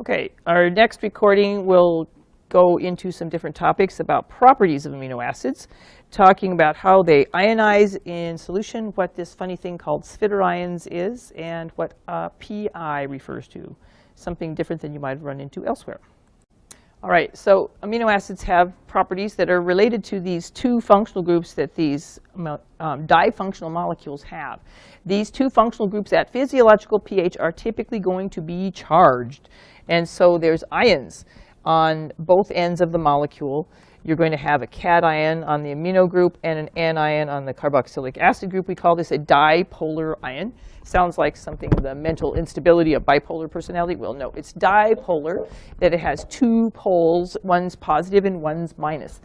Okay, our next recording will go into some different topics about properties of amino acids, talking about how they ionize in solution, what this funny thing called zwitterions is, and what pi refers to, something different than you might have run into elsewhere. All right, so amino acids have properties that are related to these two functional groups that these difunctional molecules have. These two functional groups at physiological pH are typically going to be charged. And so there's ions on both ends of the molecule. You're going to have a cation on the amino group and an anion on the carboxylic acid group. We call this a dipolar ion. Sounds like something of the mental instability of bipolar personality. Well, no, it's dipolar, that it has two poles, one's positive and one's minus.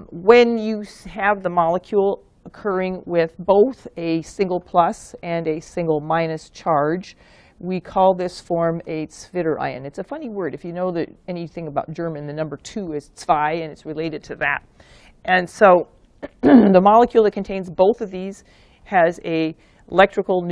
When you have the molecule occurring with both a single plus and a single minus charge, we call this form a zwitterion. It's a funny word. If you know anything about German, the number 2 is zwei, and it's related to that. And so the molecule that contains both of these has a electrically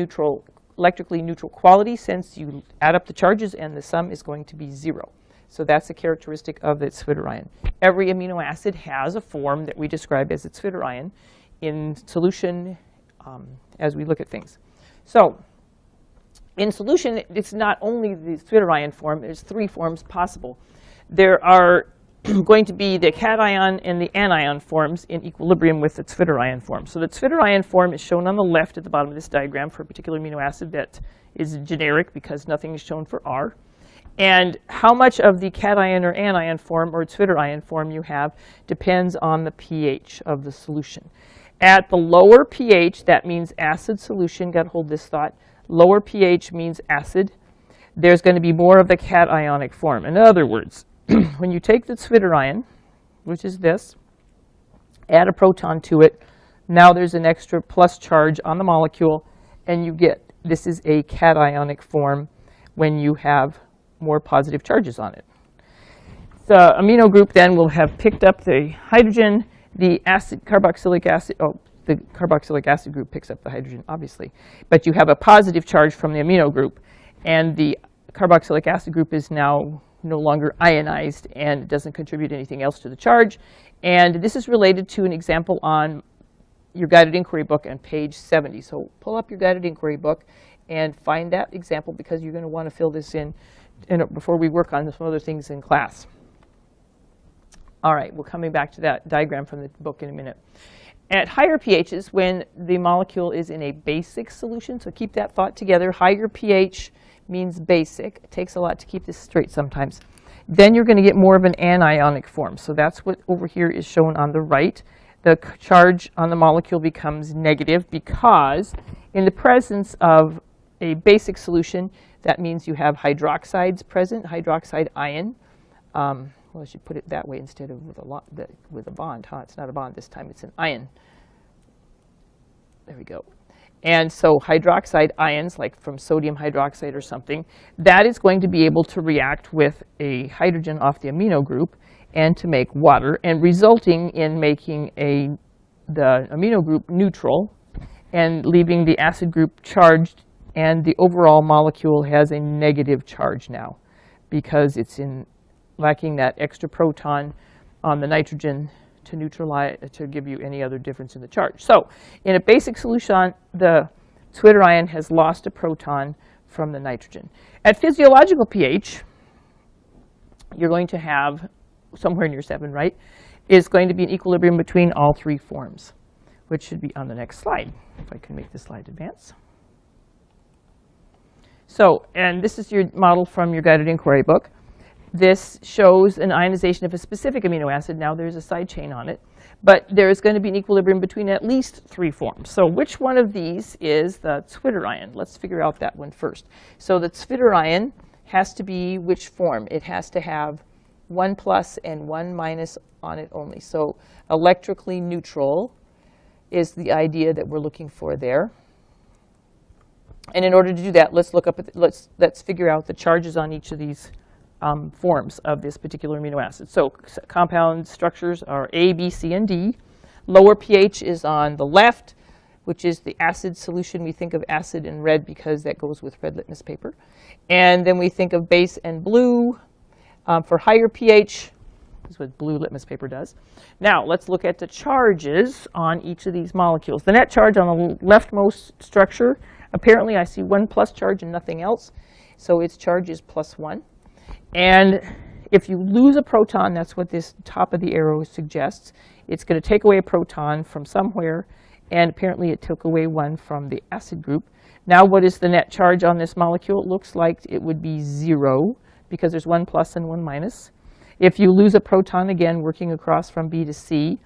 neutral quality, since you add up the charges and the sum is going to be 0. So that's a characteristic of the zwitterion. Every amino acid has a form that we describe as a zwitterion in solution as we look at things. So in solution, it's not only the zwitterion form, there's 3 forms possible. There are going to be the cation and the anion forms in equilibrium with the zwitterion form. So the zwitterion form is shown on the left at the bottom of this diagram for a particular amino acid that is generic because nothing is shown for R. And how much of the cation or anion form or zwitterion form you have depends on the pH of the solution. At the lower pH, that means acid solution. Got to hold this thought. Lower pH means acid. There's going to be more of the cationic form. In other words, when you take the zwitterion, which is this, add a proton to it, now there's an extra plus charge on the molecule, and you get, this is a cationic form when you have more positive charges on it. The amino group then will have picked up the hydrogen, the carboxylic acid group picks up the hydrogen, obviously. But you have a positive charge from the amino group, and the carboxylic acid group is now no longer ionized and doesn't contribute anything else to the charge. And this is related to an example on your guided inquiry book on page 70. So pull up your guided inquiry book and find that example, because you're going to want to fill this in before we work on some other things in class. All right, we're coming back to that diagram from the book in a minute. At higher pHs, when the molecule is in a basic solution, so keep that thought together, higher pH means basic. It takes a lot to keep this straight sometimes. Then you're going to get more of an anionic form. So that's what over here is shown on the right. The charge on the molecule becomes negative because in the presence of a basic solution, that means you have hydroxides present, hydroxide ion. Well, I should put it that way instead of with a bond. It's not a bond this time, it's an ion. There we go. And so hydroxide ions, like from sodium hydroxide or something, that is going to be able to react with a hydrogen off the amino group and to make water, and resulting in making the amino group neutral and leaving the acid group charged, and the overall molecule has a negative charge now because it's lacking that extra proton on the nitrogen to neutralize, to give you any other difference in the charge. So in a basic solution, the zwitterion has lost a proton from the nitrogen. At physiological pH, you're going to have, somewhere near 7, right, is going to be an equilibrium between all 3 forms, which should be on the next slide, if I can make the slide advance. So, and this is your model from your guided inquiry book. This shows an ionization of a specific amino acid. Now there's a side chain on it, but there's going to be an equilibrium between at least 3 forms. So which one of these is the zwitterion? Let's figure out that one first. So the zwitterion has to be which form? It has to have 1 plus and 1 minus on it only. So electrically neutral is the idea that we're looking for there. And in order to do that, let's look up at let's figure out the charges on each of these forms of this particular amino acid. So compound structures are A, B, C, and D. Lower pH is on the left. which is the acid solution. We think of acid in red because that goes with red litmus paper. And then we think of base and blue for higher pH. This is what blue litmus paper does. Now, let's look at the charges on each of these molecules. The net charge on the leftmost structure, apparently I see 1 plus charge and nothing else. So its charge is +1. And if you lose a proton, that's what this top of the arrow suggests. It's going to take away a proton from somewhere, and apparently it took away one from the acid group. Now, what is the net charge on this molecule? It looks like it would be 0 because there's 1 plus and 1 minus. If you lose a proton, again, working across from B to C,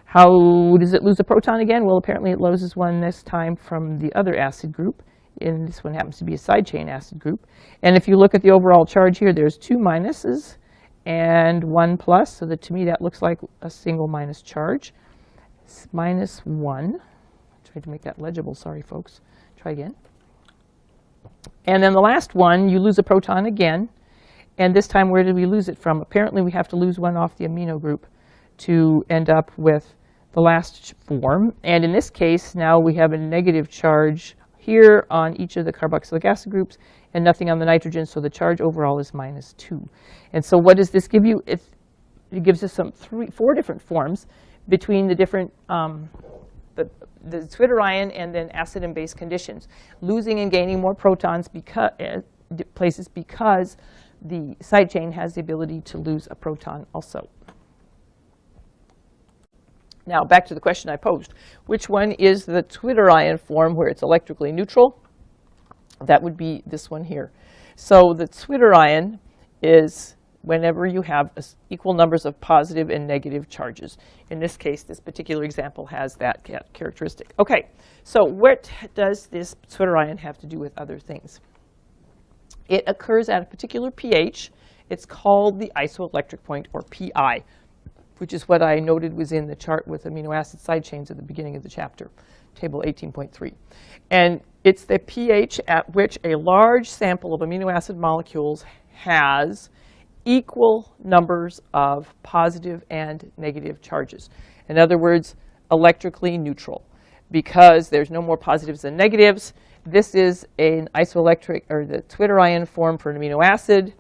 how does it lose a proton again? Well, apparently it loses one this time from the other acid group. And this one happens to be a side chain acid group. And if you look at the overall charge here, there's 2 minuses and 1 plus. So that, to me, that looks like a single minus charge. It's -1. I tried to make that legible. Sorry, folks. Try again. And then the last one, you lose a proton again. And this time, where did we lose it from? Apparently, we have to lose one off the amino group to end up with the last form. And in this case, now we have a negative charge here on each of the carboxylic acid groups and nothing on the nitrogen, so the charge overall is -2. And so what does this give you? It gives us 4 different forms between the different, the zwitterion and then acid and base conditions, losing and gaining more protons because the side chain has the ability to lose a proton also. Now, back to the question I posed. Which one is the zwitterion form where it's electrically neutral? That would be this one here. So the zwitterion is whenever you have equal numbers of positive and negative charges. In this case, this particular example has that characteristic. Okay, so what does this zwitterion have to do with other things? It occurs at a particular pH. It's called the isoelectric point, or PI, which is what I noted was in the chart with amino acid side chains at the beginning of the chapter, table 18.3. And it's the pH at which a large sample of amino acid molecules has equal numbers of positive and negative charges. In other words, electrically neutral. Because there's no more positives than negatives, this is an isoelectric, or the zwitterion form for an amino acid.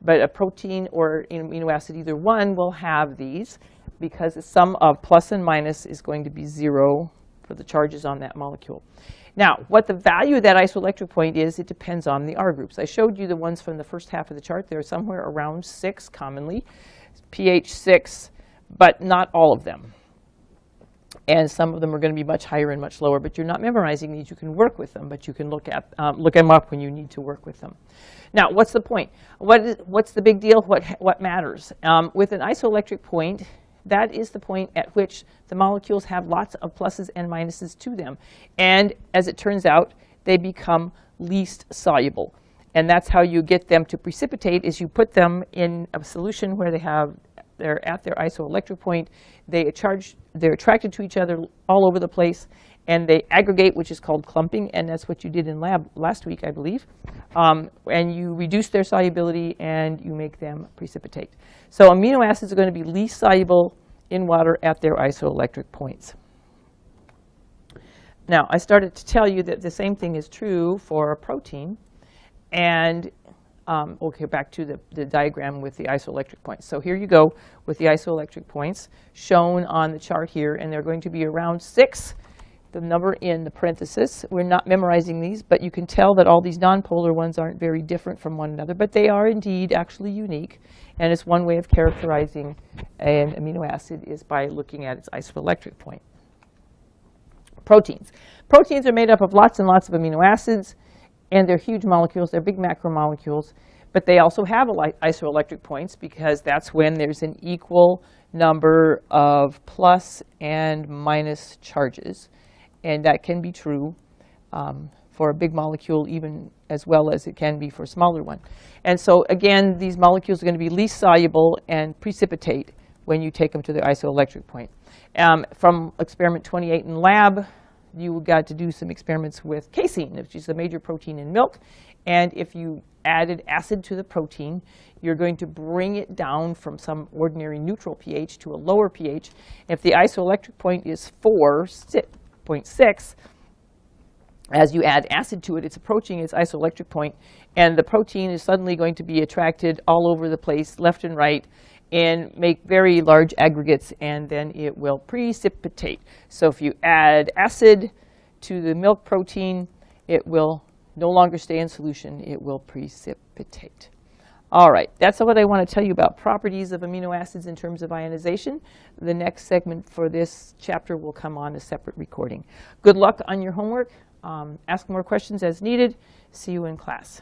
But a protein or an amino acid, either one, will have these because the sum of plus and minus is going to be 0 for the charges on that molecule. Now, what the value of that isoelectric point is, it depends on the R groups. I showed you the ones from the first half of the chart. They're somewhere around 6 commonly, pH 6, but not all of them. And some of them are going to be much higher and much lower, but you're not memorizing these. You can work with them, but you can look them up when you need to work with them. Now, what's the point? What's the big deal? What matters? With an isoelectric point, that is the point at which the molecules have lots of pluses and minuses to them. And as it turns out, they become least soluble. And that's how you get them to precipitate, is you put them in a solution where they're at their isoelectric point. They're attracted to each other all over the place, and they aggregate, which is called clumping, and that's what you did in lab last week, I believe. And you reduce their solubility, and you make them precipitate. So amino acids are going to be least soluble in water at their isoelectric points. Now, I started to tell you that the same thing is true for a protein, and we'll get back to the diagram with the isoelectric points. So here you go with the isoelectric points shown on the chart here, and they're going to be around 6, the number in the parenthesis. We're not memorizing these, but you can tell that all these nonpolar ones aren't very different from one another, but they are indeed actually unique. And it's one way of characterizing an amino acid is by looking at its isoelectric point. Proteins. Proteins are made up of lots and lots of amino acids, and they're huge molecules. They're big macromolecules, but they also have isoelectric points because that's when there's an equal number of plus and minus charges. And that can be true for a big molecule even as well as it can be for a smaller one. And so again, these molecules are going to be least soluble and precipitate when you take them to the isoelectric point. From experiment 28 in lab, you got to do some experiments with casein, which is a major protein in milk. And if you added acid to the protein, you're going to bring it down from some ordinary neutral pH to a lower pH. If the isoelectric point is 4.6, as you add acid to it, it's approaching its isoelectric point, and the protein is suddenly going to be attracted all over the place, left and right, and make very large aggregates, and then it will precipitate. So if you add acid to the milk protein, it will no longer stay in solution, it will precipitate. All right, that's what I want to tell you about properties of amino acids in terms of ionization. The next segment for this chapter will come on a separate recording. Good luck on your homework. Ask more questions as needed. See you in class.